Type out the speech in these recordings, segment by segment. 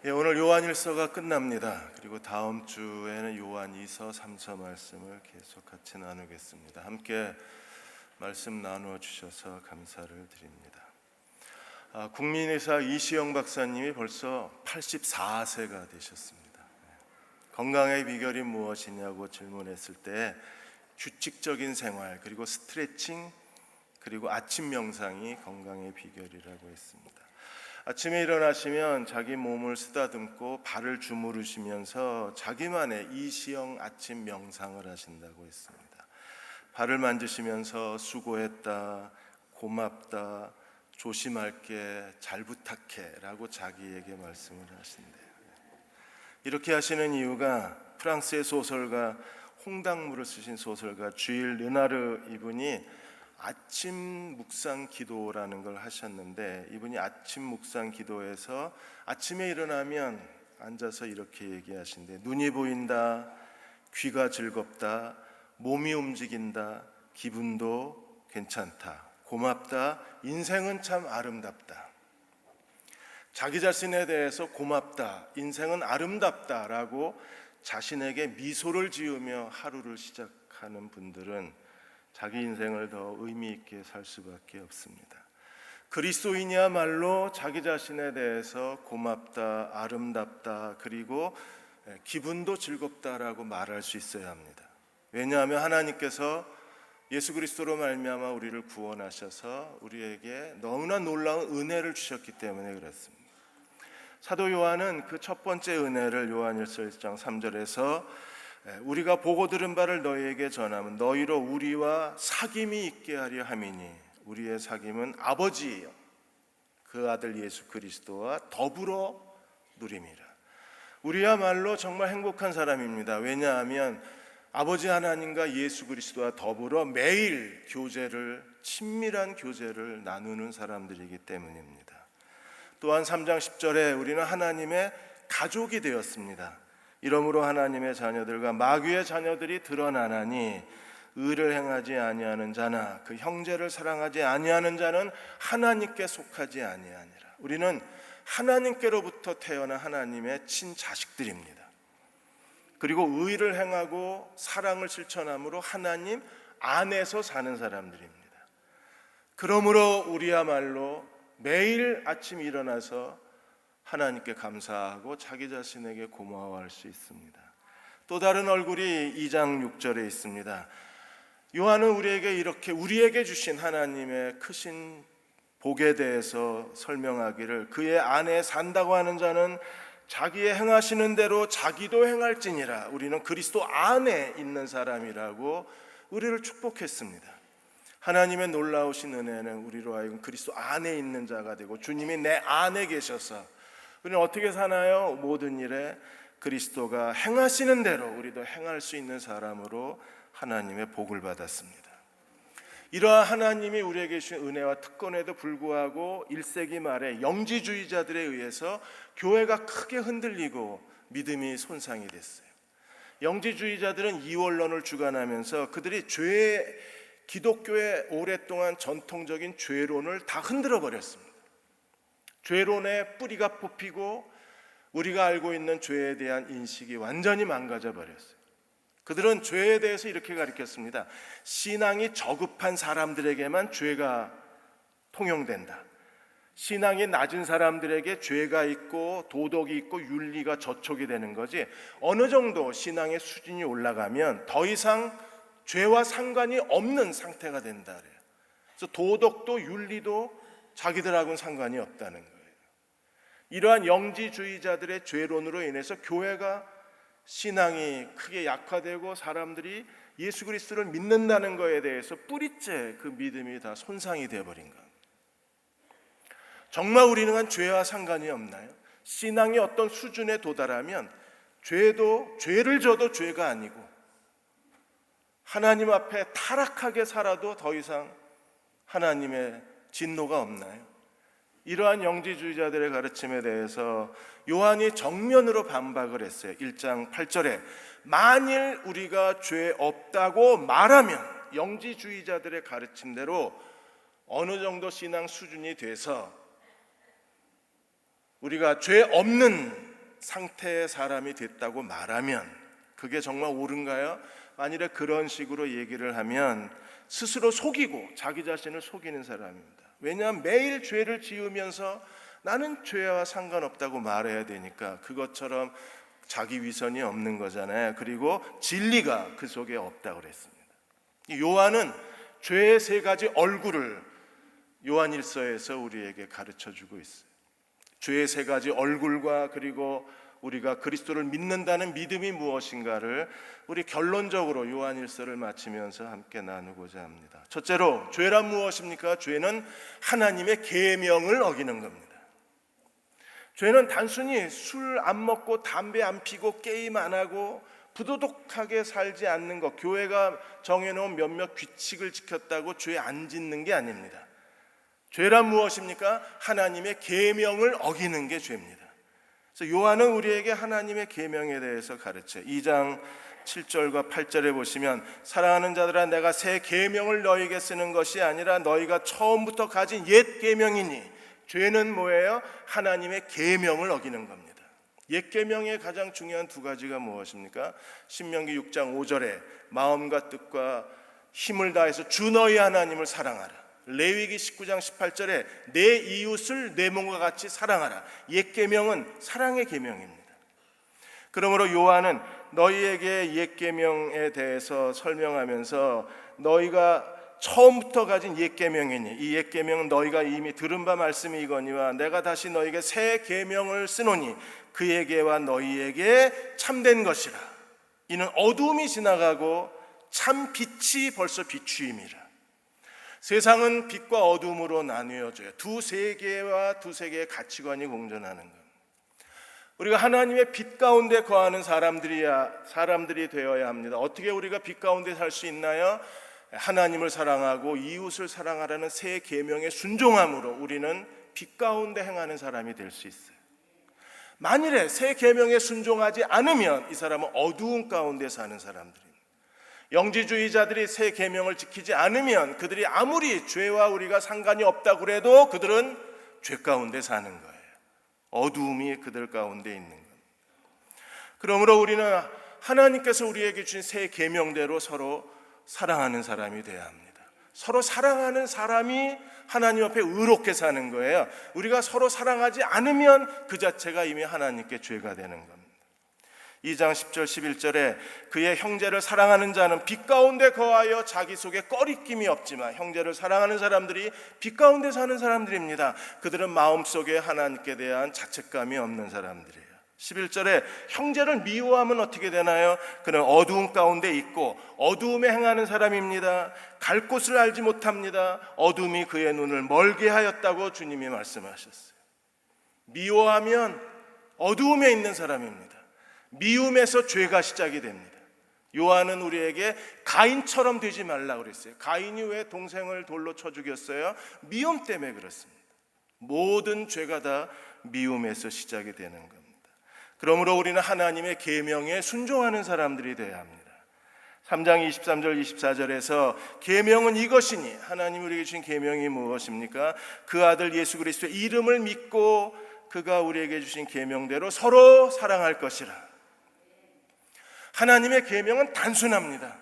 오늘 요한일서가 끝납니다. 그리고 다음 주에는 요한2서, 3서 말씀을 계속 같이 나누겠습니다. 함께 말씀 나누어 주셔서 감사를 드립니다. 국민의사 이시영 박사님이 벌써 84세가 되셨습니다. 건강의 비결이 무엇이냐고 질문했을 때 규칙적인 생활, 그리고 스트레칭, 그리고 아침 명상이 건강의 비결이라고 했습니다. 아침에 일어나시면 자기 몸을 쓰다듬고 발을 주무르시면서 자기만의 이시영 아침 명상을 하신다고 했습니다. 발을 만지시면서 수고했다, 고맙다, 조심할게, 잘 부탁해 라고 자기에게 말씀을 하신대요. 이렇게 하시는 이유가 프랑스의 소설가 홍당무를 쓰신 소설가 주일 르나르 이분이 아침 묵상 기도라는 걸 하셨는데, 이분이 아침 묵상 기도에서 아침에 일어나면 앉아서 이렇게 얘기하신대. 눈이 보인다, 귀가 즐겁다, 몸이 움직인다, 기분도 괜찮다, 고맙다, 인생은 참 아름답다. 자기 자신에 대해서 고맙다, 인생은 아름답다라고 자신에게 미소를 지으며 하루를 시작하는 분들은 자기 인생을 더 의미 있게 살 수밖에 없습니다. 그리스도인이야말로 자기 자신에 대해서 고맙다, 아름답다, 그리고 기분도 즐겁다라고 말할 수 있어야 합니다. 왜냐하면 하나님께서 예수 그리스도로 말미암아 우리를 구원하셔서 우리에게 너무나 놀라운 은혜를 주셨기 때문에 그렇습니다. 사도 요한은 그 첫 번째 은혜를 요한일서 1장 3절에서 우리가 보고 들은 바를 너희에게 전하면 너희로 우리와 사귐이 있게 하려 함이니 우리의 사귐은 아버지요 그 아들 예수 그리스도와 더불어 누림이라. 우리야말로 정말 행복한 사람입니다. 왜냐하면 아버지 하나님과 예수 그리스도와 더불어 매일 친밀한 교제를 나누는 사람들이기 때문입니다. 또한 3장 10절에 우리는 하나님의 가족이 되었습니다. 이러므로 하나님의 자녀들과 마귀의 자녀들이 드러나나니 의를 행하지 아니하는 자나 그 형제를 사랑하지 아니하는 자는 하나님께 속하지 아니하니라. 우리는 하나님께로부터 태어난 하나님의 친자식들입니다. 그리고 의를 행하고 사랑을 실천함으로 하나님 안에서 사는 사람들입니다. 그러므로 우리야말로 매일 아침 일어나서 하나님께 감사하고 자기 자신에게 고마워할 수 있습니다. 또 다른 얼굴이 2장 6절에 있습니다. 요한은 우리에게 주신 하나님의 크신 복에 대해서 설명하기를 그의 안에 산다고 하는 자는 자기의 행하시는 대로 자기도 행할지니라. 우리는 그리스도 안에 있는 사람이라고 우리를 축복했습니다. 하나님의 놀라우신 은혜는 우리로 하여금 그리스도 안에 있는 자가 되고 주님이 내 안에 계셔서 우리는 어떻게 사나요? 모든 일에 그리스도가 행하시는 대로 우리도 행할 수 있는 사람으로 하나님의 복을 받았습니다. 이러한 하나님이 우리에게 주신 은혜와 특권에도 불구하고 1세기 말에 영지주의자들에 의해서 교회가 크게 흔들리고 믿음이 손상이 됐어요. 영지주의자들은 이원론을 주관하면서 그들이 기독교의 오랫동안 전통적인 죄론을 다 흔들어 버렸습니다. 죄론의 뿌리가 뽑히고 우리가 알고 있는 죄에 대한 인식이 완전히 망가져 버렸어요. 그들은 죄에 대해서 이렇게 가르쳤습니다. 신앙이 저급한 사람들에게만 죄가 통용된다. 신앙이 낮은 사람들에게 죄가 있고 도덕이 있고 윤리가 저촉이 되는 거지, 어느 정도 신앙의 수준이 올라가면 더 이상 죄와 상관이 없는 상태가 된다 그래요. 그래서 도덕도 윤리도 자기들하고는 상관이 없다는 거예요. 이러한 영지주의자들의 죄론으로 인해서 교회가 신앙이 크게 약화되고 사람들이 예수 그리스도를 믿는다는 것에 대해서 뿌리째 그 믿음이 다 손상이 되어버린 겁니다. 정말 우리는 죄와 상관이 없나요? 신앙이 어떤 수준에 도달하면 죄를 져도 죄가 아니고 하나님 앞에 타락하게 살아도 더 이상 하나님의 진노가 없나요? 이러한 영지주의자들의 가르침에 대해서 요한이 정면으로 반박을 했어요. 1장 8절에 만일 우리가 죄 없다고 말하면, 영지주의자들의 가르침대로 어느 정도 신앙 수준이 돼서 우리가 죄 없는 상태의 사람이 됐다고 말하면 그게 정말 옳은가요? 만일에 그런 식으로 얘기를 하면 스스로 속이고 자기 자신을 속이는 사람입니다. 왜냐하면 매일 죄를 지으면서 나는 죄와 상관없다고 말해야 되니까 그것처럼 자기 위선이 없는 거잖아요. 그리고 진리가 그 속에 없다고 그랬습니다. 요한은 죄의 세 가지 얼굴을 요한일서에서 우리에게 가르쳐주고 있어요. 죄의 세 가지 얼굴과 그리고 우리가 그리스도를 믿는다는 믿음이 무엇인가를 우리 결론적으로 요한일서를 마치면서 함께 나누고자 합니다. 첫째로 죄란 무엇입니까? 죄는 하나님의 계명을 어기는 겁니다. 죄는 단순히 술 안 먹고 담배 안 피고 게임 안 하고 부도덕하게 살지 않는 것, 교회가 정해놓은 몇몇 규칙을 지켰다고 죄 안 짓는 게 아닙니다. 죄란 무엇입니까? 하나님의 계명을 어기는 게 죄입니다. 그래서 요한은 우리에게 하나님의 계명에 대해서 가르쳐요. 2장 7절과 8절에 보시면 사랑하는 자들아 내가 새 계명을 너희에게 쓰는 것이 아니라 너희가 처음부터 가진 옛 계명이니 죄는 뭐예요? 하나님의 계명을 어기는 겁니다. 옛 계명의 가장 중요한 두 가지가 무엇입니까? 신명기 6장 5절에 마음과 뜻과 힘을 다해서 주 너희 하나님을 사랑하라. 레위기 19장 18절에 내 이웃을 내 몸과 같이 사랑하라. 옛 계명은 사랑의 계명입니다. 그러므로 요한은 너희에게 옛 계명에 대해서 설명하면서 너희가 처음부터 가진 옛 계명이니 이 옛 계명은 너희가 이미 들은 바 말씀이 이거니와 내가 다시 너희에게 새 계명을 쓰노니 그에게와 너희에게 참된 것이라. 이는 어두움이 지나가고 참 빛이 벌써 비추임이라. 세상은 빛과 어둠으로 나뉘어져요. 두 세계와 두 세계의 가치관이 공존하는 것. 우리가 하나님의 빛 가운데 거하는 사람들이 되어야 합니다. 어떻게 우리가 빛 가운데 살 수 있나요? 하나님을 사랑하고 이웃을 사랑하라는 새 계명에 순종함으로 우리는 빛 가운데 행하는 사람이 될 수 있어요. 만일에 새 계명에 순종하지 않으면 이 사람은 어두운 가운데 사는 사람들입니다. 영지주의자들이 새 계명을 지키지 않으면 그들이 아무리 죄와 우리가 상관이 없다고 해도 그들은 죄 가운데 사는 거예요. 어두움이 그들 가운데 있는 겁니다. 그러므로 우리는 하나님께서 우리에게 주신 새 계명대로 서로 사랑하는 사람이 되어야 합니다. 서로 사랑하는 사람이 하나님 앞에 의롭게 사는 거예요. 우리가 서로 사랑하지 않으면 그 자체가 이미 하나님께 죄가 되는 겁니다. 2장 10절 11절에 그의 형제를 사랑하는 자는 빛 가운데 거하여 자기 속에 꺼리낌이 없지만 형제를 사랑하는 사람들이 빛 가운데 사는 사람들입니다. 그들은 마음속에 하나님께 대한 자책감이 없는 사람들이에요. 11절에 형제를 미워하면 어떻게 되나요? 그는 어두움 가운데 있고 어두움에 행하는 사람입니다. 갈 곳을 알지 못합니다. 어둠이 그의 눈을 멀게 하였다고 주님이 말씀하셨어요. 미워하면 어두움에 있는 사람입니다. 미움에서 죄가 시작이 됩니다. 요한은 우리에게 가인처럼 되지 말라고 그랬어요. 가인이 왜 동생을 돌로 쳐 죽였어요? 미움 때문에 그렇습니다. 모든 죄가 다 미움에서 시작이 되는 겁니다. 그러므로 우리는 하나님의 계명에 순종하는 사람들이 되어야 합니다. 3장 23절 24절에서 계명은 이것이니 하나님이 우리에게 주신 계명이 무엇입니까? 그 아들 예수 그리스도의 이름을 믿고 그가 우리에게 주신 계명대로 서로 사랑할 것이라. 하나님의 계명은 단순합니다.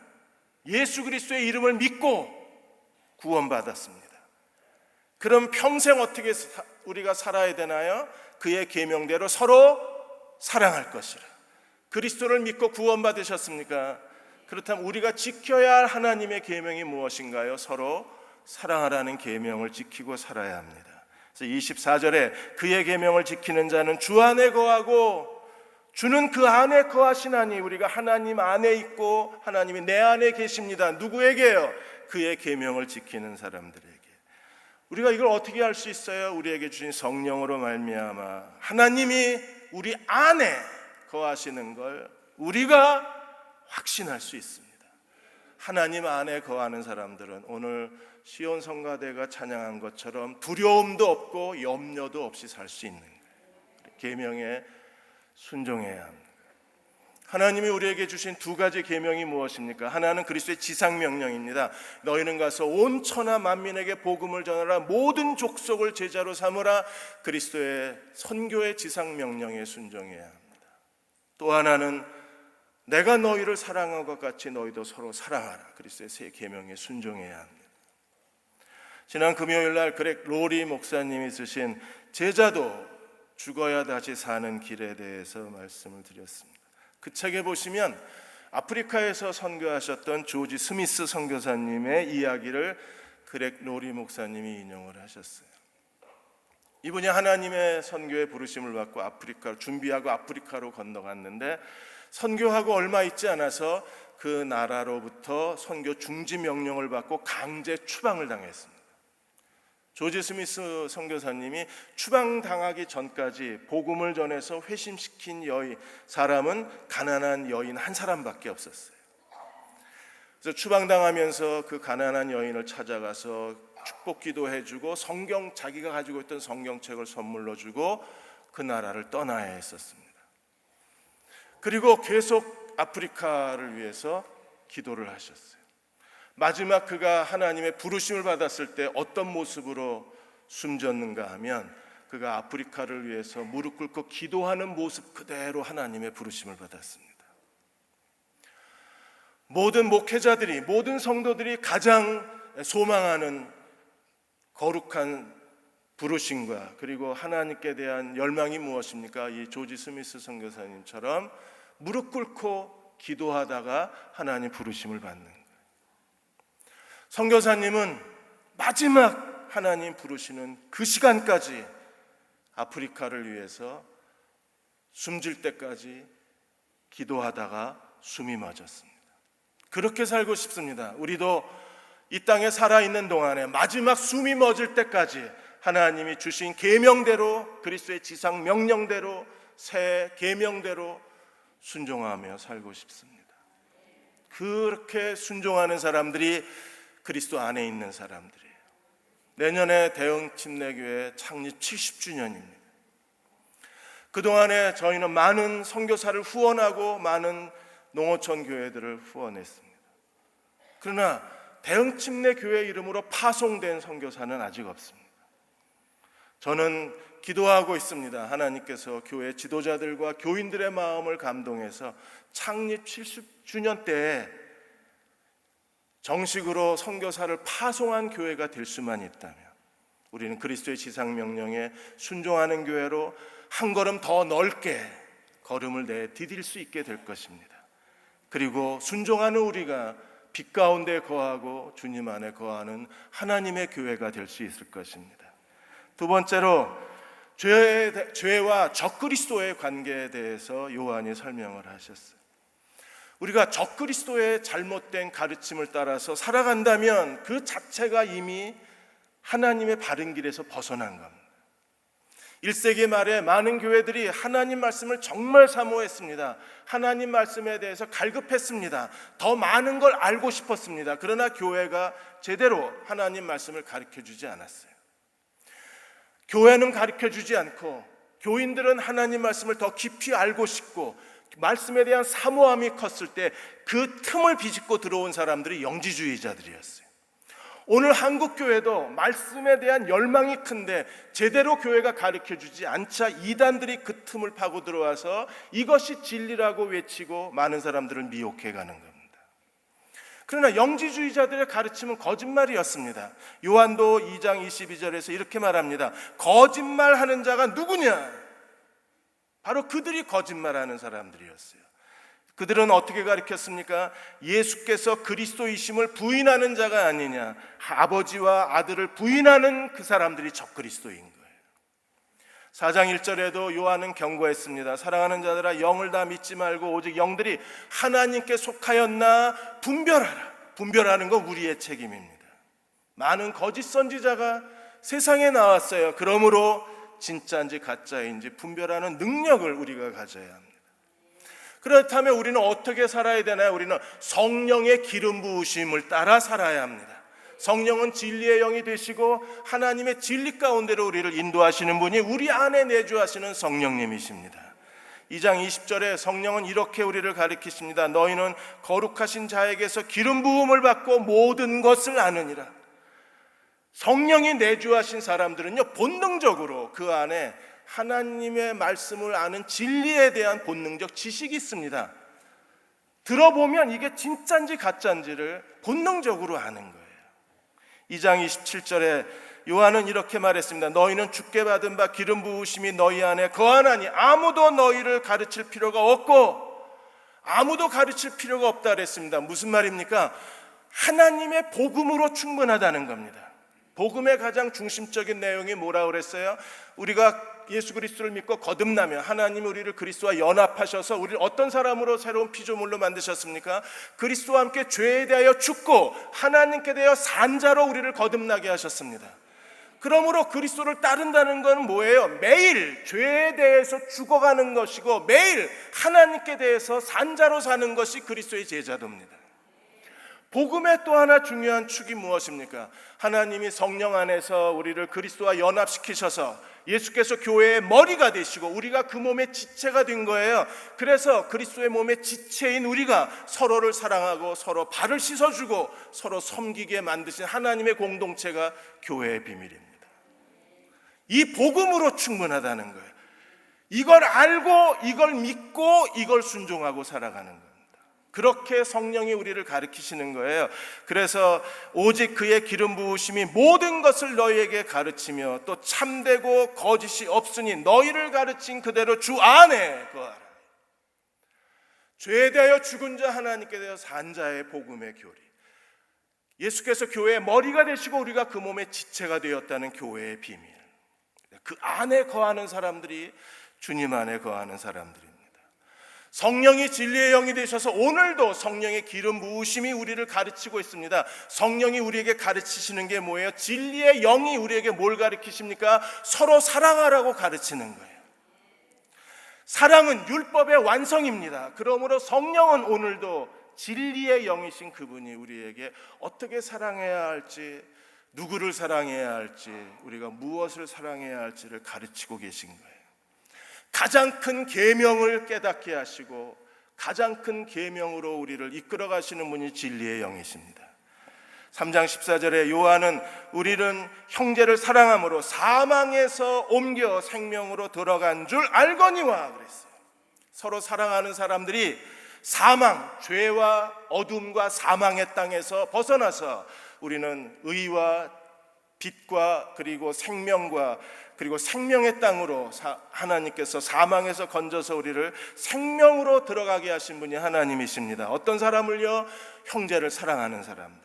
예수 그리스도의 이름을 믿고 구원받았습니다. 그럼 평생 어떻게 우리가 살아야 되나요? 그의 계명대로 서로 사랑할 것이라. 그리스도를 믿고 구원받으셨습니까? 그렇다면 우리가 지켜야 할 하나님의 계명이 무엇인가요? 서로 사랑하라는 계명을 지키고 살아야 합니다. 그래서 24절에 그의 계명을 지키는 자는 주 안에 거하고 주는 그 안에 거하시나니 우리가 하나님 안에 있고 하나님이 내 안에 계십니다. 누구에게요? 그의 계명을 지키는 사람들에게. 우리가 이걸 어떻게 할 수 있어요? 우리에게 주신 성령으로 말미암아 하나님이 우리 안에 거하시는 걸 우리가 확신할 수 있습니다. 하나님 안에 거하는 사람들은 오늘 시온 성가대가 찬양한 것처럼 두려움도 없고 염려도 없이 살 수 있는 거예요. 계명에 순종해야 합니다. 하나님이 우리에게 주신 두 가지 계명이 무엇입니까? 하나는 그리스도의 지상명령입니다. 너희는 가서 온 천하 만민에게 복음을 전하라. 모든 족속을 제자로 삼으라. 그리스도의 선교의 지상명령에 순종해야 합니다. 또 하나는 내가 너희를 사랑한 것 같이 너희도 서로 사랑하라. 그리스도의 세 계명에 순종해야 합니다. 지난 금요일 날 그렉 로리 목사님이 쓰신 제자도 죽어야 다시 사는 길에 대해서 말씀을 드렸습니다. 그 책에 보시면 아프리카에서 선교하셨던 조지 스미스 선교사님의 이야기를 그렉 로리 목사님이 인용을 하셨어요. 이분이 하나님의 선교에 부르심을 받고 아프리카를 준비하고 아프리카로 건너갔는데 선교하고 얼마 있지 않아서 그 나라로부터 선교 중지 명령을 받고 강제 추방을 당했습니다. 조지 스미스 선교사님이 추방당하기 전까지 복음을 전해서 회심시킨 사람은 가난한 여인 한 사람밖에 없었어요. 그래서 추방당하면서 그 가난한 여인을 찾아가서 축복기도 해주고 자기가 가지고 있던 성경책을 선물로 주고 그 나라를 떠나야 했었습니다. 그리고 계속 아프리카를 위해서 기도를 하셨어요. 마지막 그가 하나님의 부르심을 받았을 때 어떤 모습으로 숨졌는가 하면 그가 아프리카를 위해서 무릎 꿇고 기도하는 모습 그대로 하나님의 부르심을 받았습니다. 모든 목회자들이, 모든 성도들이 가장 소망하는 거룩한 부르심과 그리고 하나님께 대한 열망이 무엇입니까? 이 조지 스미스 선교사님처럼 무릎 꿇고 기도하다가 하나님 부르심을 받는 거예요. 선교사님은 마지막 하나님 부르시는 그 시간까지 아프리카를 위해서 숨질 때까지 기도하다가 숨이 멎었습니다. 그렇게 살고 싶습니다. 우리도 이 땅에 살아있는 동안에 마지막 숨이 멎을 때까지 하나님이 주신 계명대로, 그리스도의 지상 명령대로, 새 계명대로 순종하며 살고 싶습니다. 그렇게 순종하는 사람들이 그리스도 안에 있는 사람들이에요. 내년에 대흥침례교회 창립 70주년입니다. 그동안에 저희는 많은 선교사를 후원하고 많은 농어촌 교회들을 후원했습니다. 그러나 대흥침례교회 이름으로 파송된 선교사는 아직 없습니다. 저는 기도하고 있습니다. 하나님께서 교회 지도자들과 교인들의 마음을 감동해서 창립 70주년 때에 정식으로 선교사를 파송한 교회가 될 수만 있다면 우리는 그리스도의 지상 명령에 순종하는 교회로 한 걸음 더 넓게 걸음을 내디딜 수 있게 될 것입니다. 그리고 순종하는 우리가 빛 가운데 거하고 주님 안에 거하는 하나님의 교회가 될 수 있을 것입니다. 두 번째로 죄와 적그리스도의 관계에 대해서 요한이 설명을 하셨어요. 우리가 적그리스도의 잘못된 가르침을 따라서 살아간다면 그 자체가 이미 하나님의 바른 길에서 벗어난 겁니다. 1세기 말에 많은 교회들이 하나님 말씀을 정말 사모했습니다. 하나님 말씀에 대해서 갈급했습니다. 더 많은 걸 알고 싶었습니다. 그러나 교회가 제대로 하나님 말씀을 가르쳐주지 않았어요. 교회는 가르쳐주지 않고 교인들은 하나님 말씀을 더 깊이 알고 싶고 말씀에 대한 사모함이 컸을 때 그 틈을 비집고 들어온 사람들이 영지주의자들이었어요. 오늘 한국교회도 말씀에 대한 열망이 큰데 제대로 교회가 가르쳐주지 않자 이단들이 그 틈을 파고 들어와서 이것이 진리라고 외치고 많은 사람들을 미혹해가는 겁니다. 그러나 영지주의자들의 가르침은 거짓말이었습니다. 요한도 2장 22절에서 이렇게 말합니다. 거짓말하는 자가 누구냐? 바로 그들이 거짓말하는 사람들이었어요. 그들은 어떻게 가르쳤습니까? 예수께서 그리스도이심을 부인하는 자가 아니냐. 아버지와 아들을 부인하는 그 사람들이 적그리스도인 거예요. 4장 1절에도 요한은 경고했습니다. 사랑하는 자들아, 영을 다 믿지 말고 오직 영들이 하나님께 속하였나 분별하라. 분별하는 건 우리의 책임입니다. 많은 거짓 선지자가 세상에 나왔어요. 그러므로 진짜인지 가짜인지 분별하는 능력을 우리가 가져야 합니다. 그렇다면 우리는 어떻게 살아야 되나요? 우리는 성령의 기름 부으심을 따라 살아야 합니다. 성령은 진리의 영이 되시고 하나님의 진리 가운데로 우리를 인도하시는 분이 우리 안에 내주하시는 성령님이십니다. 2장 20절에 성령은 이렇게 우리를 가르치십니다. 너희는 거룩하신 자에게서 기름 부음을 받고 모든 것을 아느니라. 성령이 내주하신 사람들은요, 본능적으로 그 안에 하나님의 말씀을 아는 진리에 대한 본능적 지식이 있습니다. 들어보면 이게 진짜인지 가짜인지를 본능적으로 아는 거예요. 2장 27절에 요한은 이렇게 말했습니다. 너희는 주께 받은 바 기름 부으심이 너희 안에 거하나니 아무도 너희를 가르칠 필요가 없고, 아무도 가르칠 필요가 없다 그랬습니다. 무슨 말입니까? 하나님의 복음으로 충분하다는 겁니다. 복음의 가장 중심적인 내용이 뭐라고 그랬어요? 우리가 예수 그리스도를 믿고 거듭나면 하나님이 우리를 그리스도와 연합하셔서 우리를 어떤 사람으로 새로운 피조물로 만드셨습니까? 그리스도와 함께 죄에 대하여 죽고 하나님께 대하여 산자로 우리를 거듭나게 하셨습니다. 그러므로 그리스도를 따른다는 건 뭐예요? 매일 죄에 대해서 죽어가는 것이고 매일 하나님께 대해서 산자로 사는 것이 그리스도의 제자도입니다. 복음의 또 하나 중요한 축이 무엇입니까? 하나님이 성령 안에서 우리를 그리스도와 연합시키셔서 예수께서 교회의 머리가 되시고 우리가 그 몸의 지체가 된 거예요. 그래서 그리스도의 몸의 지체인 우리가 서로를 사랑하고 서로 발을 씻어주고 서로 섬기게 만드신 하나님의 공동체가 교회의 비밀입니다. 이 복음으로 충분하다는 거예요. 이걸 알고 이걸 믿고 이걸 순종하고 살아가는 겁니다. 그렇게 성령이 우리를 가르치시는 거예요. 그래서 오직 그의 기름 부으심이 모든 것을 너희에게 가르치며 또 참되고 거짓이 없으니 너희를 가르친 그대로 주 안에 거하라. 죄에 대하여 죽은 자 하나님께 대하여 산 자의 복음의 교리. 예수께서 교회의 머리가 되시고 우리가 그 몸의 지체가 되었다는 교회의 비밀. 그 안에 거하는 사람들이 주님 안에 거하는 사람들입니다. 성령이 진리의 영이 되셔서 오늘도 성령의 기름 부으심이 우리를 가르치고 있습니다. 성령이 우리에게 가르치시는 게 뭐예요? 진리의 영이 우리에게 뭘 가르치십니까? 서로 사랑하라고 가르치는 거예요. 사랑은 율법의 완성입니다. 그러므로 성령은 오늘도 진리의 영이신 그분이 우리에게 어떻게 사랑해야 할지, 누구를 사랑해야 할지, 우리가 무엇을 사랑해야 할지를 가르치고 계신 거예요. 가장 큰 계명을 깨닫게 하시고 가장 큰 계명으로 우리를 이끌어 가시는 분이 진리의 영이십니다. 3장 14절에 요한은 우리는 형제를 사랑함으로 사망에서 옮겨 생명으로 들어간 줄 알거니와 그랬어요. 서로 사랑하는 사람들이 사망, 죄와 어둠과 사망의 땅에서 벗어나서 우리는 의와 빛과 그리고 생명과 그리고 생명의 땅으로 하나님께서 사망에서 건져서 우리를 생명으로 들어가게 하신 분이 하나님이십니다. 어떤 사람을요? 형제를 사랑하는 사람들.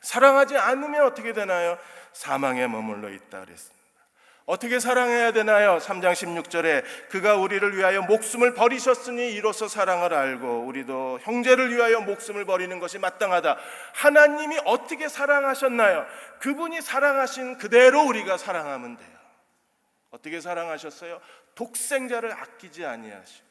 사랑하지 않으면 어떻게 되나요? 사망에 머물러 있다 그랬습니다. 어떻게 사랑해야 되나요? 3장 16절에 그가 우리를 위하여 목숨을 버리셨으니 이로써 사랑을 알고 우리도 형제를 위하여 목숨을 버리는 것이 마땅하다. 하나님이 어떻게 사랑하셨나요? 그분이 사랑하신 그대로 우리가 사랑하면 돼요. 어떻게 사랑하셨어요? 독생자를 아끼지 아니하시고.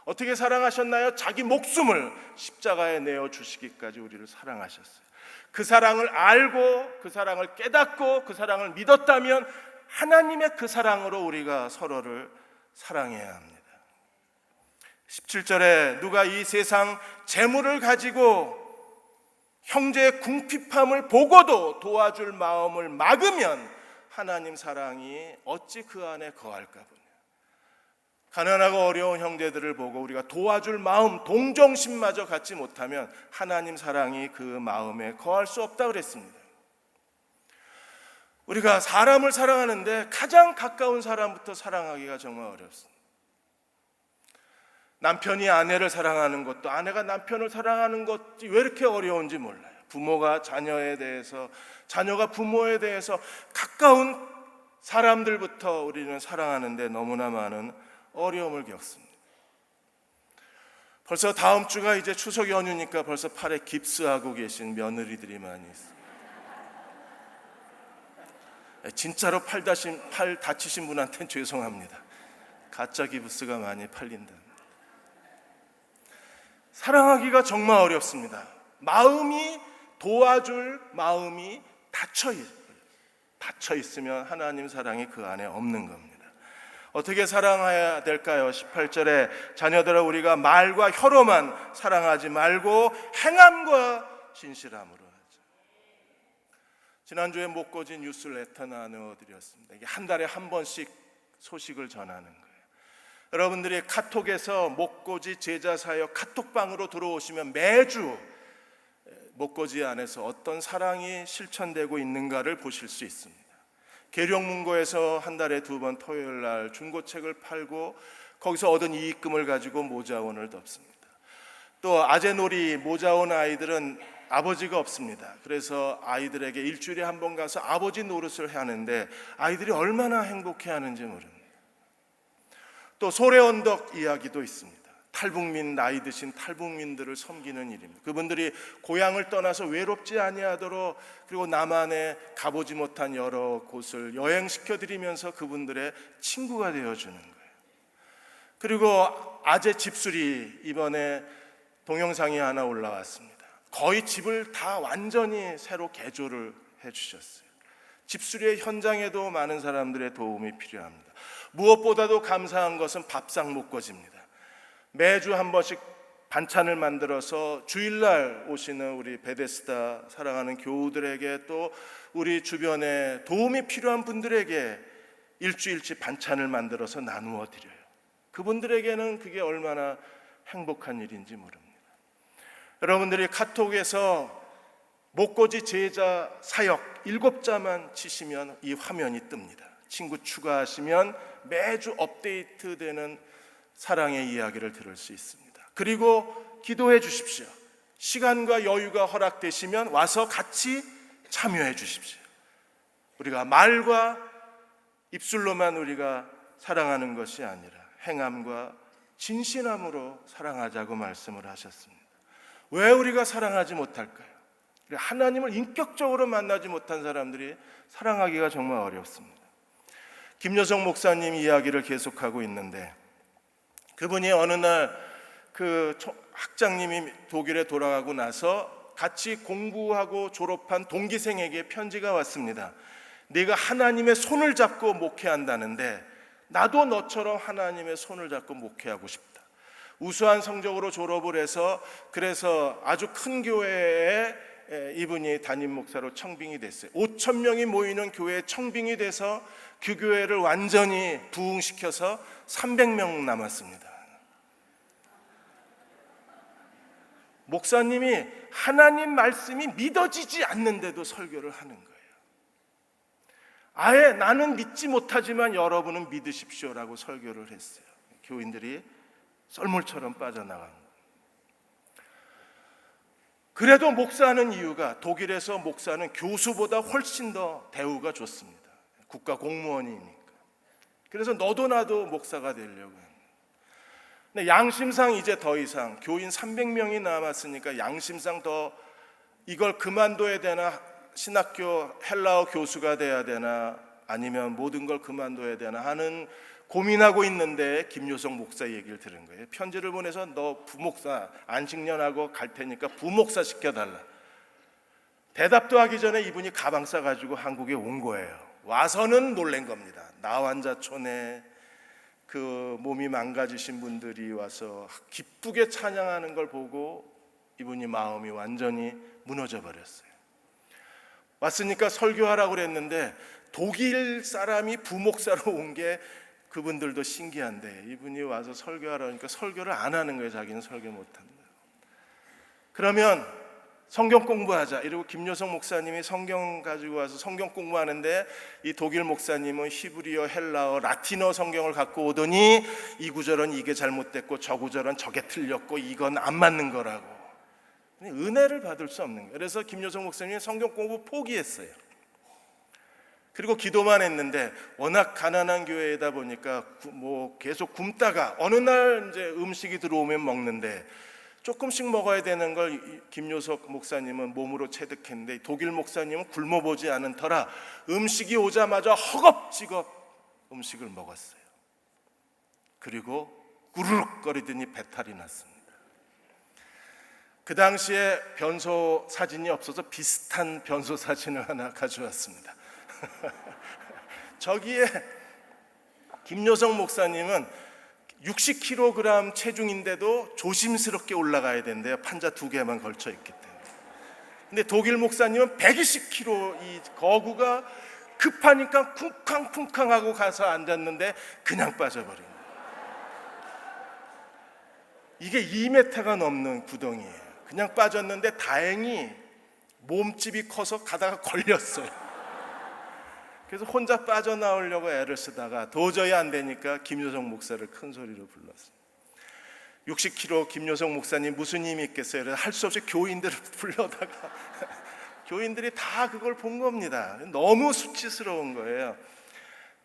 어떻게 사랑하셨나요? 자기 목숨을 십자가에 내어주시기까지 우리를 사랑하셨어요. 그 사랑을 알고 그 사랑을 깨닫고 그 사랑을 믿었다면 하나님의 그 사랑으로 우리가 서로를 사랑해야 합니다. 17절에 누가 이 세상 재물을 가지고 형제의 궁핍함을 보고도 도와줄 마음을 막으면 하나님 사랑이 어찌 그 안에 거할까 보냐. 가난하고 어려운 형제들을 보고 우리가 도와줄 마음, 동정심마저 갖지 못하면 하나님 사랑이 그 마음에 거할 수 없다 그랬습니다. 우리가 사람을 사랑하는데 가장 가까운 사람부터 사랑하기가 정말 어렵습니다. 남편이 아내를 사랑하는 것도 아내가 남편을 사랑하는 것이 왜 이렇게 어려운지 몰라요. 부모가 자녀에 대해서, 자녀가 부모에 대해서 가까운 사람들부터 우리는 사랑하는데 너무나 많은 어려움을 겪습니다. 벌써 다음 주가 이제 추석 연휴니까 벌써 팔에 깁스하고 계신 며느리들이 많이 있어요. 진짜로 팔 다치신 분한테는 죄송합니다. 가짜 기부스가 많이 팔린다. 사랑하기가 정말 어렵습니다. 마음이 도와줄 마음이 닫혀 있으면 하나님 사랑이 그 안에 없는 겁니다. 어떻게 사랑해야 될까요? 18절에 자녀들아 우리가 말과 혀로만 사랑하지 말고 행함과 진실함으로 하자. 지난주에 목고지 뉴스레터 나눠드렸습니다. 이게 한 달에 한 번씩 소식을 전하는 거예요. 여러분들이 카톡에서 목고지 제자사역 카톡방으로 들어오시면 매주 목고지 안에서 어떤 사랑이 실천되고 있는가를 보실 수 있습니다. 계룡문고에서 한 달에 2번 토요일 날 중고책을 팔고 거기서 얻은 이익금을 가지고 모자원을 덮습니다. 또 아재놀이 모자원 아이들은 아버지가 없습니다. 그래서 아이들에게 일주일에 한 번 가서 아버지 노릇을 하는데 아이들이 얼마나 행복해하는지 모릅니다. 또 소래언덕 이야기도 있습니다. 탈북민, 나이 드신 탈북민들을 섬기는 일입니다. 그분들이 고향을 떠나서 외롭지 아니하도록, 그리고 남한에 가보지 못한 여러 곳을 여행시켜드리면서 그분들의 친구가 되어주는 거예요. 그리고 아재 집수리, 이번에 동영상이 하나 올라왔습니다. 거의 집을 다 완전히 새로 개조를 해주셨어요. 집수리의 현장에도 많은 사람들의 도움이 필요합니다. 무엇보다도 감사한 것은 밥상 목거지입니다. 매주 한 번씩 반찬을 만들어서 주일날 오시는 우리 베데스다 사랑하는 교우들에게, 또 우리 주변에 도움이 필요한 분들에게 일주일치 반찬을 만들어서 나누어 드려요. 그분들에게는 그게 얼마나 행복한 일인지 모릅니다. 여러분들이 카톡에서 목고지 제자 사역 7자만 치시면 이 화면이 뜹니다. 친구 추가하시면 매주 업데이트되는 사랑의 이야기를 들을 수 있습니다. 그리고 기도해 주십시오. 시간과 여유가 허락되시면 와서 같이 참여해 주십시오. 우리가 말과 입술로만 우리가 사랑하는 것이 아니라 행함과 진실함으로 사랑하자고 말씀을 하셨습니다. 왜 우리가 사랑하지 못할까요? 하나님을 인격적으로 만나지 못한 사람들이 사랑하기가 정말 어렵습니다. 김여성 목사님 이야기를 계속하고 있는데, 그분이 어느 날 그 학장님이 독일에 돌아가고 나서 같이 공부하고 졸업한 동기생에게 편지가 왔습니다. 네가 하나님의 손을 잡고 목회한다는데 나도 너처럼 하나님의 손을 잡고 목회하고 싶다. 우수한 성적으로 졸업을 해서 그래서 아주 큰 교회에 이분이 담임 목사로 청빙이 됐어요. 5,000명이 모이는 교회에 청빙이 돼서 그 교회를 완전히 부흥시켜서 300명 남았습니다. 목사님이 하나님 말씀이 믿어지지 않는데도 설교를 하는 거예요. 아예 나는 믿지 못하지만 여러분은 믿으십시오라고 설교를 했어요. 교인들이 썰물처럼 빠져나간 거예요. 그래도 목사하는 이유가, 독일에서 목사는 교수보다 훨씬 더 대우가 좋습니다. 국가 공무원이니까. 그래서 너도 나도 목사가 되려고 합니다. 근데 양심상 이제 더 이상 교인 300명이 남았으니까 양심상 더 이걸 그만둬야 되나, 신학교 헬라어 교수가 돼야 되나, 아니면 모든 걸 그만둬야 되나 하는 고민하고 있는데 김요성 목사 얘기를 들은 거예요. 편지를 보내서 너 부목사 안식년하고 갈 테니까 부목사 시켜달라. 대답도 하기 전에 이분이 가방 싸가지고 한국에 온 거예요. 와서는 놀란 겁니다. 나환자촌에 그 몸이 망가지신 분들이 와서 기쁘게 찬양하는 걸 보고 이분이 마음이 완전히 무너져 버렸어요. 왔으니까 설교하라고 그랬는데 독일 사람이 부목사로 온 게 그분들도 신기한데, 이분이 와서 설교하라니까 설교를 안 하는 거예요. 자기는 설교 못 한다. 그러면 성경 공부하자 이러고 김여성 목사님이 성경 가지고 와서 성경 공부하는데, 이 독일 목사님은 히브리어, 헬라어, 라틴어 성경을 갖고 오더니 이 구절은 이게 잘못됐고 저 구절은 저게 틀렸고 이건 안 맞는 거라고. 은혜를 받을 수 없는 거예요. 그래서 김여성 목사님이 성경 공부 포기했어요. 그리고 기도만 했는데 워낙 가난한 교회이다 보니까 뭐 계속 굶다가 어느 날 이제 음식이 들어오면 먹는데 조금씩 먹어야 되는 걸 김요석 목사님은 몸으로 체득했는데 독일 목사님은 굶어보지 않은 터라 음식이 오자마자 허겁지겁 음식을 먹었어요. 그리고 구르륵거리더니 배탈이 났습니다. 그 당시에 변소 사진이 없어서 비슷한 변소 사진을 하나 가져왔습니다. 저기에 김요성 목사님은 60kg 체중인데도 조심스럽게 올라가야 된대요. 판자 2개만 걸쳐 있기 때문에. 근데 독일 목사님은 120kg 이 거구가 급하니까 쿵쾅쿵쾅하고 가서 앉았는데 그냥 빠져버린 거예요. 이게 2m가 넘는 구덩이에요. 그냥 빠졌는데 다행히 몸집이 커서 가다가 걸렸어요. 그래서 혼자 빠져나오려고 애를 쓰다가 도저히 안 되니까 김효성 목사를 큰 소리로 불렀어요. 60kg 김효성 목사님 무슨 힘이 있겠어요? 그래서 할 수 없이 교인들을 불러다가 교인들이 다 그걸 본 겁니다. 너무 수치스러운 거예요.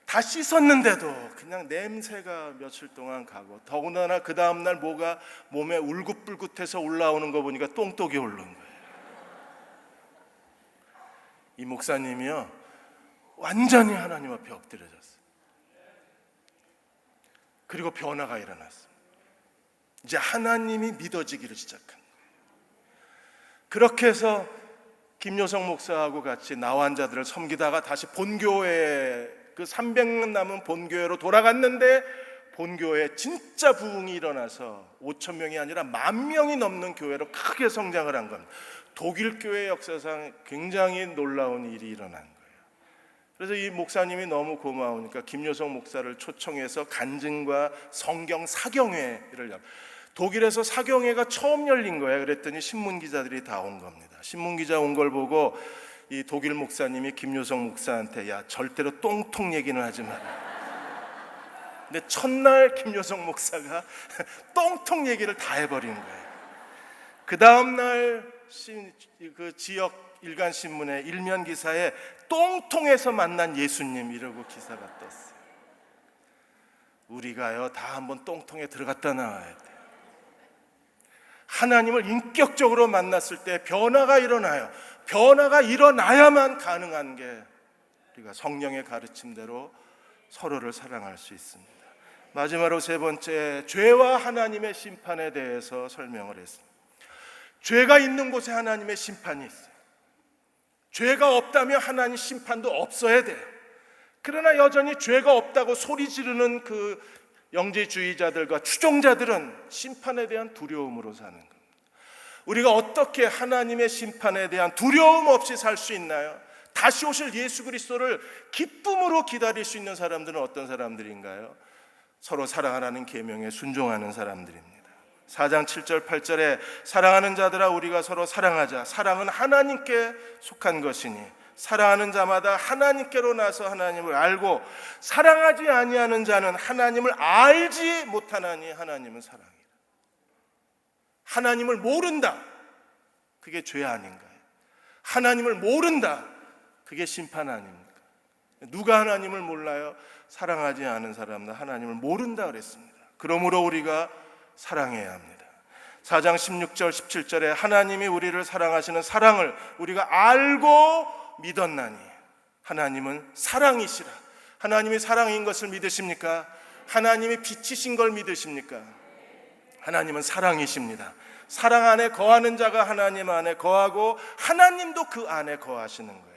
다 씻었는데도 그냥 냄새가 며칠 동안 가고, 더군다나 그 다음날 뭐가 몸에 울긋불긋해서 올라오는 거 보니까 똥독이 오른 거예요. 이 목사님이요 완전히 하나님 앞에 엎드려졌어요. 그리고 변화가 일어났어요. 이제 하나님이 믿어지기를 시작한 거예요. 그렇게 해서 김효성 목사하고 같이 나환자들을 섬기다가 다시 본교회, 그 300년 남은 본교회로 돌아갔는데 본교회에 진짜 부흥이 일어나서 5천 명이 아니라 10,000명이 넘는 교회로 크게 성장을 한 겁니다. 독일 교회 역사상 굉장히 놀라운 일이 일어난 거예요. 그래서 이 목사님이 너무 고마우니까 김효성 목사를 초청해서 간증과 성경 사경회를 독일에서 사경회가 처음 열린 거예요. 그랬더니 신문 기자들이 다 온 겁니다. 신문 기자 온 걸 보고 이 독일 목사님이 김효성 목사한테 야 절대로 똥통 얘기는 하지 마라. 근데 첫날 김효성 목사가 똥통 얘기를 다 해버린 거예요. 그 다음날 그 지역 일간 신문의 일면 기사에 똥통에서 만난 예수님 이러고 기사가 떴어요. 우리가요 다 한번 똥통에 들어갔다 나와야 돼요. 하나님을 인격적으로 만났을 때 변화가 일어나요. 변화가 일어나야만 가능한 게 우리가 성령의 가르침대로 서로를 사랑할 수 있습니다. 마지막으로 세 번째, 죄와 하나님의 심판에 대해서 설명을 했습니다. 죄가 있는 곳에 하나님의 심판이 있어요. 죄가 없다면 하나님 심판도 없어야 돼요. 그러나 여전히 죄가 없다고 소리 지르는 그 영지주의자들과 추종자들은 심판에 대한 두려움으로 사는 겁니다. 우리가 어떻게 하나님의 심판에 대한 두려움 없이 살 수 있나요? 다시 오실 예수 그리스도를 기쁨으로 기다릴 수 있는 사람들은 어떤 사람들인가요? 서로 사랑하라는 계명에 순종하는 사람들입니다. 4장 7절 8절에 사랑하는 자들아 우리가 서로 사랑하자. 사랑은 하나님께 속한 것이니 사랑하는 자마다 하나님께로 나서 하나님을 알고 사랑하지 아니하는 자는 하나님을 알지 못하나니 하나님은 사랑이라. 하나님을 모른다. 그게 죄 아닌가요? 하나님을 모른다. 그게 심판 아닙니까? 누가 하나님을 몰라요? 사랑하지 않은 사람은 하나님을 모른다 그랬습니다. 그러므로 우리가 사랑해야 합니다. 4장 16절 17절에 하나님이 우리를 사랑하시는 사랑을 우리가 알고 믿었나니 하나님은 사랑이시라. 하나님이 사랑인 것을 믿으십니까? 하나님이 빛이신 걸 믿으십니까? 하나님은 사랑이십니다. 사랑 안에 거하는 자가 하나님 안에 거하고 하나님도 그 안에 거하시는 거예요.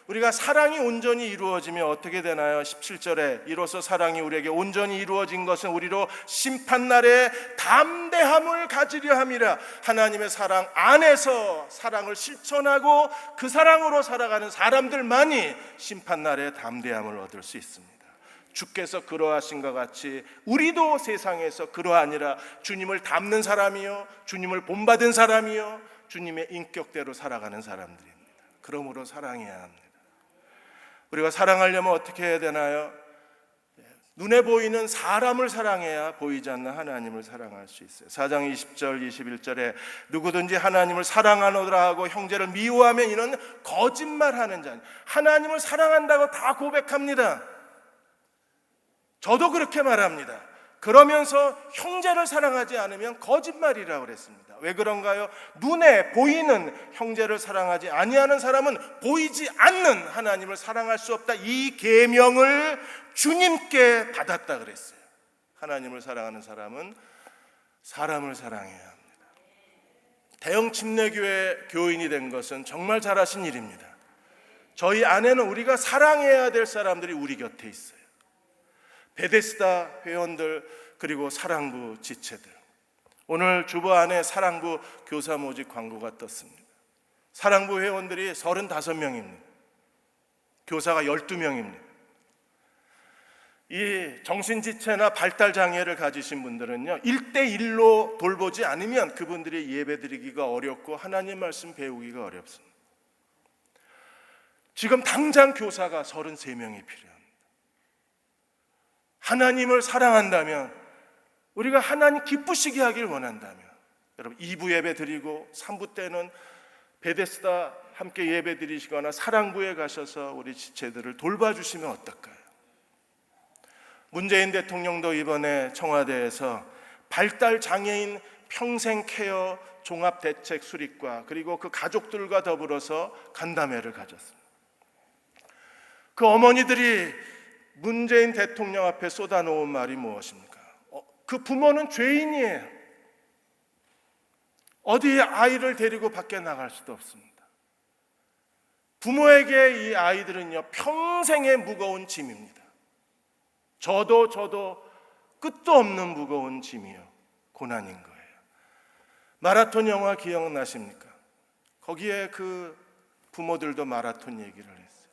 우리가 사랑이 온전히 이루어지면 어떻게 되나요? 17절에 이로써 사랑이 우리에게 온전히 이루어진 것은 우리로 심판날에 담대함을 가지려 함이라. 하나님의 사랑 안에서 사랑을 실천하고 그 사랑으로 살아가는 사람들만이 심판날에 담대함을 얻을 수 있습니다. 주께서 그러하신 것 같이 우리도 세상에서 그러하니라. 주님을 닮는 사람이요 주님을 본받은 사람이요 주님의 인격대로 살아가는 사람들입니다. 그러므로 사랑해야 합니다. 우리가 사랑하려면 어떻게 해야 되나요? 눈에 보이는 사람을 사랑해야 보이지 않는 하나님을 사랑할 수 있어요. 4장 20절 21절에 누구든지 하나님을 사랑하노라 하고 형제를 미워하면 이는 거짓말하는 자니. 하나님을 사랑한다고 다 고백합니다. 저도 그렇게 말합니다. 그러면서 형제를 사랑하지 않으면 거짓말이라고 그랬습니다. 왜 그런가요? 눈에 보이는 형제를 사랑하지 아니하는 사람은 보이지 않는 하나님을 사랑할 수 없다. 이 계명을 주님께 받았다 그랬어요. 하나님을 사랑하는 사람은 사람을 사랑해야 합니다. 대형 침례교회 교인이 된 것은 정말 잘하신 일입니다. 저희 안에는 우리가 사랑해야 될 사람들이 우리 곁에 있어요. 베데스다 회원들 그리고 사랑부 지체들. 오늘 주보 안에 사랑부 교사 모집 광고가 떴습니다. 사랑부 회원들이 35명입니다. 교사가 12명입니다. 이 정신지체나 발달장애를 가지신 분들은요, 1대1로 돌보지 않으면 그분들이 예배드리기가 어렵고 하나님 말씀 배우기가 어렵습니다. 지금 당장 교사가 33명이 필요합니다. 하나님을 사랑한다면, 우리가 하나님 기쁘시게 하길 원한다면, 여러분 2부 예배 드리고 3부 때는 베데스다 함께 예배 드리시거나 사랑부에 가셔서 우리 지체들을 돌봐주시면 어떨까요? 문재인 대통령도 이번에 청와대에서 발달장애인 평생 케어 종합대책 수립과 그리고 그 가족들과 더불어서 간담회를 가졌습니다. 그 어머니들이 문재인 대통령 앞에 쏟아놓은 말이 무엇입니까? 그 부모는 죄인이에요. 어디 아이를 데리고 밖에 나갈 수도 없습니다. 부모에게 이 아이들은요, 평생의 무거운 짐입니다. 저도 끝도 없는 무거운 짐이요, 고난인 거예요. 마라톤 영화 기억나십니까? 거기에 그 부모들도 마라톤 얘기를 했어요.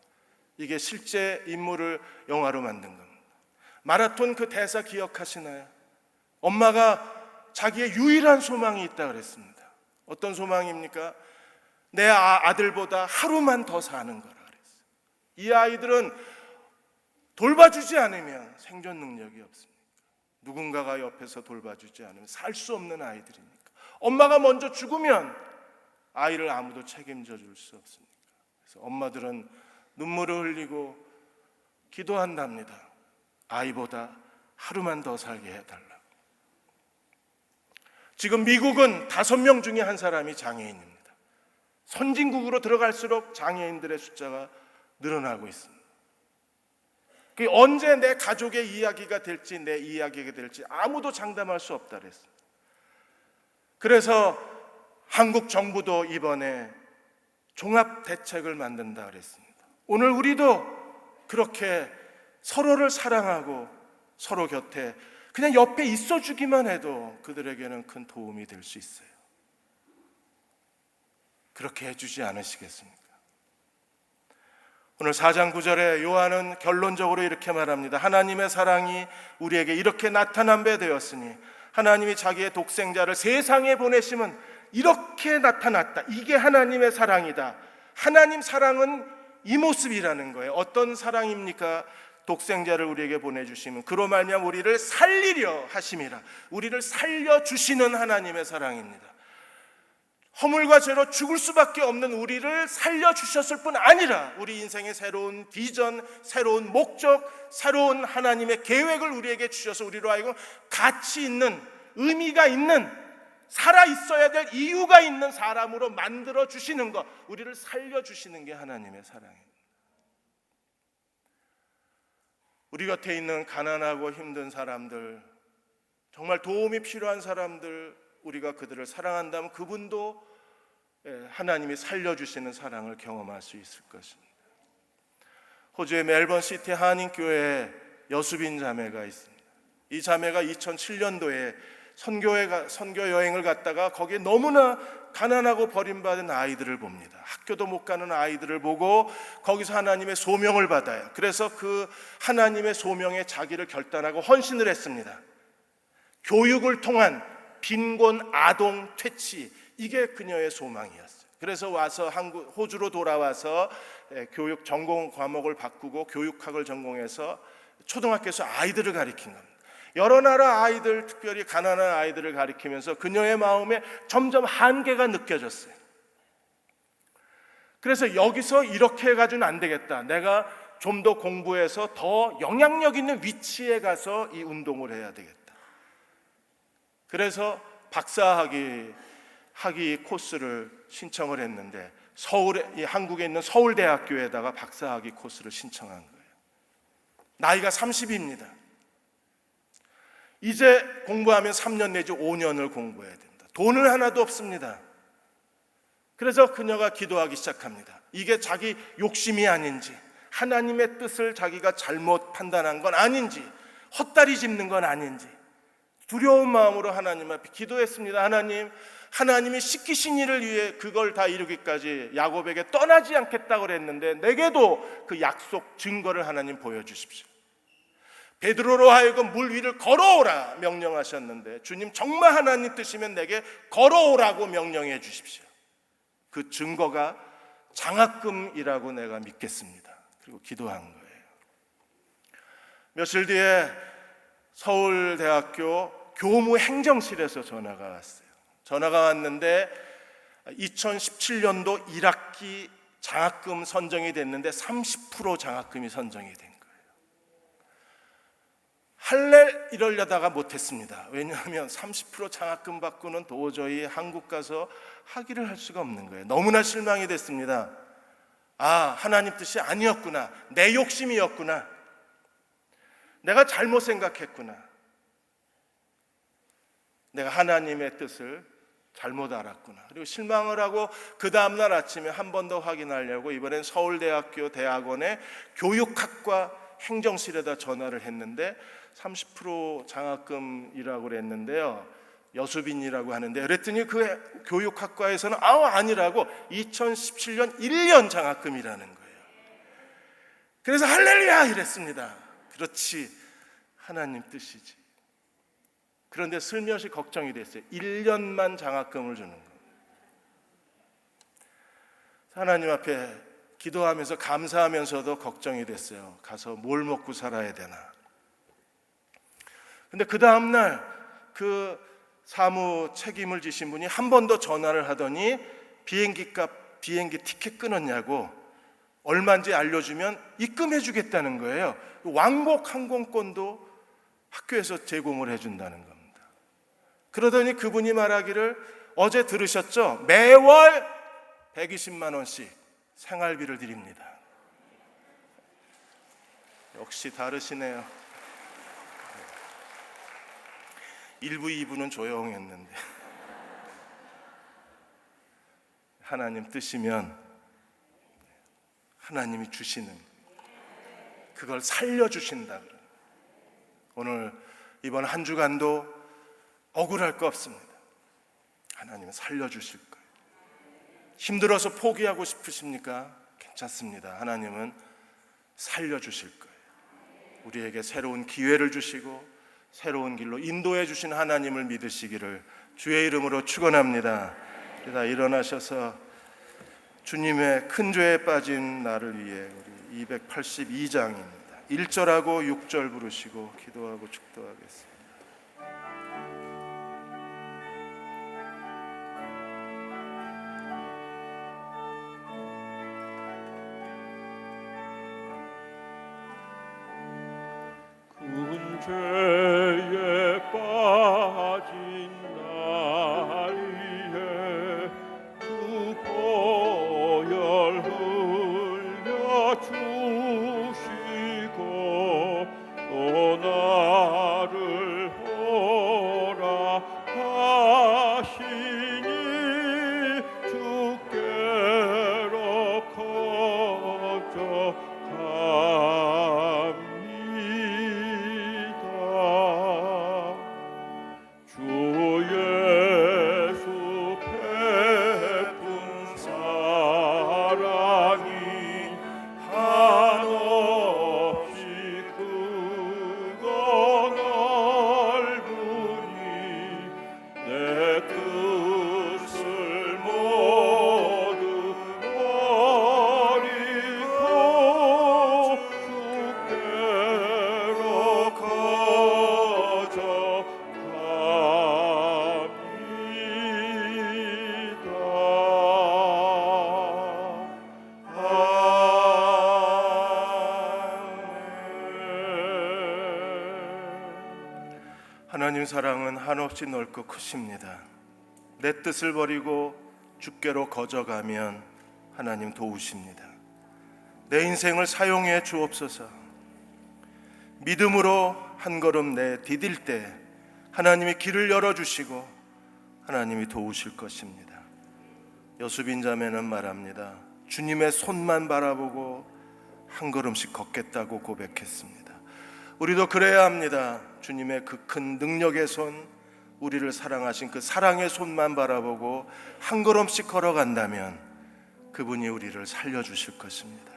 이게 실제 인물을 영화로 만든 겁니다. 마라톤 그 대사 기억하시나요? 엄마가 자기의 유일한 소망이 있다 그랬습니다. 어떤 소망입니까? 내 아들보다 하루만 더 사는 거라 그랬어요. 이 아이들은 돌봐주지 않으면 생존 능력이 없습니다. 누군가가 옆에서 돌봐주지 않으면 살 수 없는 아이들이니까. 엄마가 먼저 죽으면 아이를 아무도 책임져 줄 수 없습니다. 그래서 엄마들은 눈물을 흘리고 기도한답니다. 아이보다 하루만 더 살게 해달라. 지금 미국은 5명 중에 한 사람이 장애인입니다. 선진국으로 들어갈수록 장애인들의 숫자가 늘어나고 있습니다. 언제 내 가족의 이야기가 될지, 내 이야기가 될지 아무도 장담할 수 없다 그랬습니다. 그래서 한국 정부도 이번에 종합대책을 만든다 그랬습니다. 오늘 우리도 그렇게 서로를 사랑하고 서로 곁에 그냥 옆에 있어주기만 해도 그들에게는 큰 도움이 될 수 있어요. 그렇게 해주지 않으시겠습니까? 오늘 4장 9절에 요한은 결론적으로 이렇게 말합니다. 하나님의 사랑이 우리에게 이렇게 나타난 바 되었으니 하나님이 자기의 독생자를 세상에 보내심은 이렇게 나타났다. 이게 하나님의 사랑이다. 하나님 사랑은 이 모습이라는 거예요. 어떤 사랑입니까? 독생자를 우리에게 보내주시면 그로 말미암아 우리를 살리려 하심이라. 우리를 살려주시는 하나님의 사랑입니다. 허물과 죄로 죽을 수밖에 없는 우리를 살려주셨을 뿐 아니라 우리 인생의 새로운 비전, 새로운 목적, 새로운 하나님의 계획을 우리에게 주셔서 우리로 하여금 가치 있는, 의미가 있는, 살아있어야 될 이유가 있는 사람으로 만들어주시는 것, 우리를 살려주시는 게 하나님의 사랑입니다. 우리 곁에 있는 가난하고 힘든 사람들, 정말 도움이 필요한 사람들, 우리가 그들을 사랑한다면 그분도 하나님이 살려주시는 사랑을 경험할 수 있을 것입니다. 호주의 멜번 시티 한인교회에 여수빈 자매가 있습니다. 이 자매가 2007년도에 선교 여행을 갔다가 거기에 너무나 가난하고 버림받은 아이들을 봅니다. 학교도 못 가는 아이들을 보고 거기서 하나님의 소명을 받아요. 그래서 그 하나님의 소명에 자기를 결단하고 헌신을 했습니다. 교육을 통한 빈곤 아동 퇴치, 이게 그녀의 소망이었어요. 그래서 와서 호주로 돌아와서 교육 전공 과목을 바꾸고 교육학을 전공해서 초등학교에서 아이들을 가르친 겁니다. 여러 나라 아이들, 특별히 가난한 아이들을 가르치면서 그녀의 마음에 점점 한계가 느껴졌어요. 그래서 여기서 이렇게 해가지고는 안 되겠다. 내가 좀 더 공부해서 더 영향력 있는 위치에 가서 이 운동을 해야 되겠다. 그래서 박사학위 코스를 신청을 했는데 한국에 있는 서울대학교에다가 박사학위 코스를 신청한 거예요. 나이가 30입니다. 이제 공부하면 3년 내지 5년을 공부해야 된다. 돈은 하나도 없습니다. 그래서 그녀가 기도하기 시작합니다. 이게 자기 욕심이 아닌지, 하나님의 뜻을 자기가 잘못 판단한 건 아닌지, 헛다리 짚는 건 아닌지 두려운 마음으로 하나님 앞에 기도했습니다. 하나님, 하나님이 시키신 일을 위해 그걸 다 이루기까지 야곱에게 떠나지 않겠다고 그랬는데 내게도 그 약속 증거를 하나님 보여주십시오. 베드로로 하여금 물 위를 걸어오라 명령하셨는데 주님 정말 하나님 뜻이면 내게 걸어오라고 명령해 주십시오. 그 증거가 장학금이라고 내가 믿겠습니다. 그리고 기도한 거예요. 며칠 뒤에 서울대학교 교무행정실에서 전화가 왔어요. 전화가 왔는데 2017년도 1학기 장학금 선정이 됐는데 30% 장학금이 선정이 된 거예요. 할래 이러려다가 못했습니다. 왜냐하면 30% 장학금 받고는 도저히 한국 가서 학위를 할 수가 없는 거예요. 너무나 실망이 됐습니다. 아, 하나님 뜻이 아니었구나. 내 욕심이었구나. 내가 잘못 생각했구나. 내가 하나님의 뜻을 잘못 알았구나. 그리고 실망을 하고 그 다음날 아침에 한 번 더 확인하려고 이번엔 서울대학교 대학원의 교육학과 행정실에다 전화를 했는데 30% 장학금이라고 그랬는데요. 여수빈이라고 하는데 그랬더니 그 교육학과에서는 아니라고 2017년 1년 장학금이라는 거예요. 그래서 할렐루야 이랬습니다. 그렇지, 하나님 뜻이지. 그런데 슬며시 걱정이 됐어요. 1년만 장학금을 주는 거. 하나님 앞에 기도하면서 감사하면서도 걱정이 됐어요. 가서 뭘 먹고 살아야 되나. 근데 그 다음날 그 사무 책임을 지신 분이 한 번 더 전화를 하더니 비행기 티켓 끊었냐고 얼마인지 알려주면 입금해 주겠다는 거예요. 왕복 항공권도 학교에서 제공을 해준다는 겁니다. 그러더니 그분이 말하기를 어제 들으셨죠? 매월 120만 원씩 생활비를 드립니다. 역시 다르시네요. 1부, 2부는 조용했는데 하나님 뜻이면 하나님이 주시는 그걸 살려주신다. 오늘 이번 한 주간도 억울할 거 없습니다. 하나님은 살려주실 거예요. 힘들어서 포기하고 싶으십니까? 괜찮습니다. 하나님은 살려주실 거예요. 우리에게 새로운 기회를 주시고 새로운 길로 인도해 주신 하나님을 믿으시기를 주의 이름으로 축원합니다. 다 일어나셔서 주님의 큰 죄에 빠진 나를 위해 우리 282장입니다. 1절하고 6절 부르시고 기도하고 축도하겠습니다. 큰 죄에 빠진 날 위해 그 보혈 흘려 주시고 또 나를 보라 하시니 주께로 거저 하나님 사랑은 한없이 넓고 크십니다. 내 뜻을 버리고 주께로 거저가면 하나님 도우십니다. 내 인생을 사용해 주옵소서. 믿음으로 한 걸음 내디딜 때 하나님이 길을 열어주시고 하나님이 도우실 것입니다. 여수빈 자매는 말합니다. 주님의 손만 바라보고 한 걸음씩 걷겠다고 고백했습니다. 우리도 그래야 합니다. 주님의 그 큰 능력의 손, 우리를 사랑하신 그 사랑의 손만 바라보고 한 걸음씩 걸어간다면 그분이 우리를 살려주실 것입니다.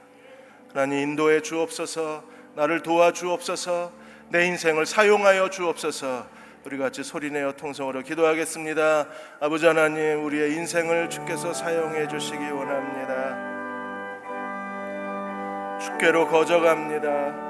하나님 인도해 주옵소서. 나를 도와주옵소서. 내 인생을 사용하여 주옵소서. 우리 같이 소리내어 통성으로 기도하겠습니다. 아버지 하나님, 우리의 인생을 주께서 사용해 주시기 원합니다. 주께로 거저갑니다.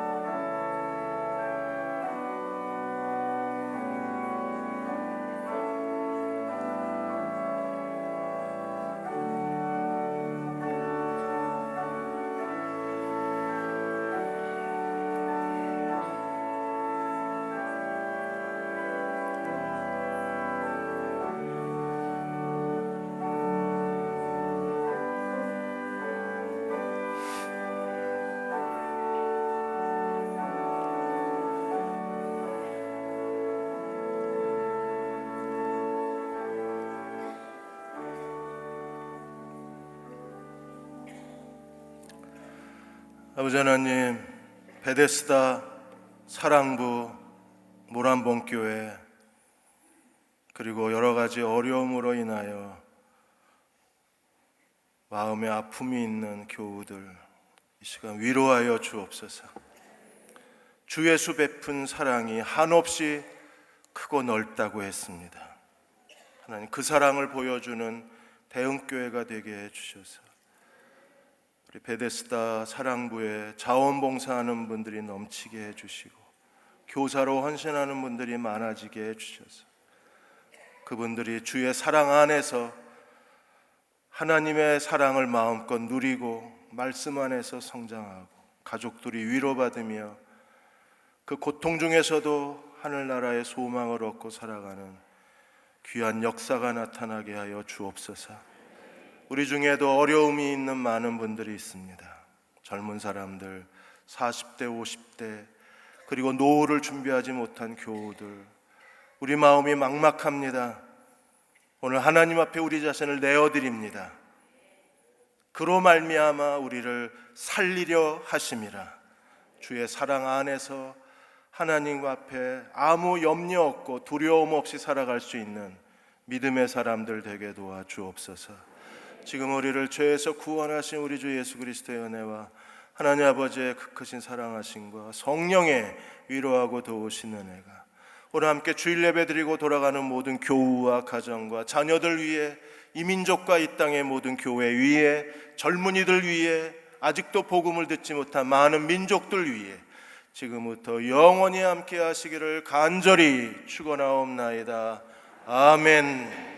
아버지 하나님, 베데스다, 사랑부, 모란봉교회, 그리고 여러 가지 어려움으로 인하여 마음에 아픔이 있는 교우들 이 시간 위로하여 주옵소서. 주 예수 베푼 사랑이 한없이 크고 넓다고 했습니다. 하나님, 그 사랑을 보여주는 대응교회가 되게 해주셔서 우리 베데스다 사랑부에 자원봉사하는 분들이 넘치게 해주시고 교사로 헌신하는 분들이 많아지게 해주셔서 그분들이 주의 사랑 안에서 하나님의 사랑을 마음껏 누리고 말씀 안에서 성장하고 가족들이 위로받으며 그 고통 중에서도 하늘나라의 소망을 얻고 살아가는 귀한 역사가 나타나게 하여 주옵소서. 우리 중에도 어려움이 있는 많은 분들이 있습니다. 젊은 사람들, 40대, 50대, 그리고 노후를 준비하지 못한 교우들, 우리 마음이 막막합니다. 오늘 하나님 앞에 우리 자신을 내어드립니다. 그로 말미암아 우리를 살리려 하심이라. 주의 사랑 안에서 하나님 앞에 아무 염려 없고 두려움 없이 살아갈 수 있는 믿음의 사람들 되게 도와주옵소서. 지금 우리를 죄에서 구원하신 우리 주 예수 그리스도의 은혜와 하나님 아버지의 그 크신 사랑하심과 성령의 위로하고 도우신 은혜가 오늘 함께 주일 예배 드리고 돌아가는 모든 교우와 가정과 자녀들 위해, 이 민족과 이 땅의 모든 교회 위에, 젊은이들 위에, 아직도 복음을 듣지 못한 많은 민족들 위에 지금부터 영원히 함께 하시기를 간절히 축원하옵나이다. 아멘.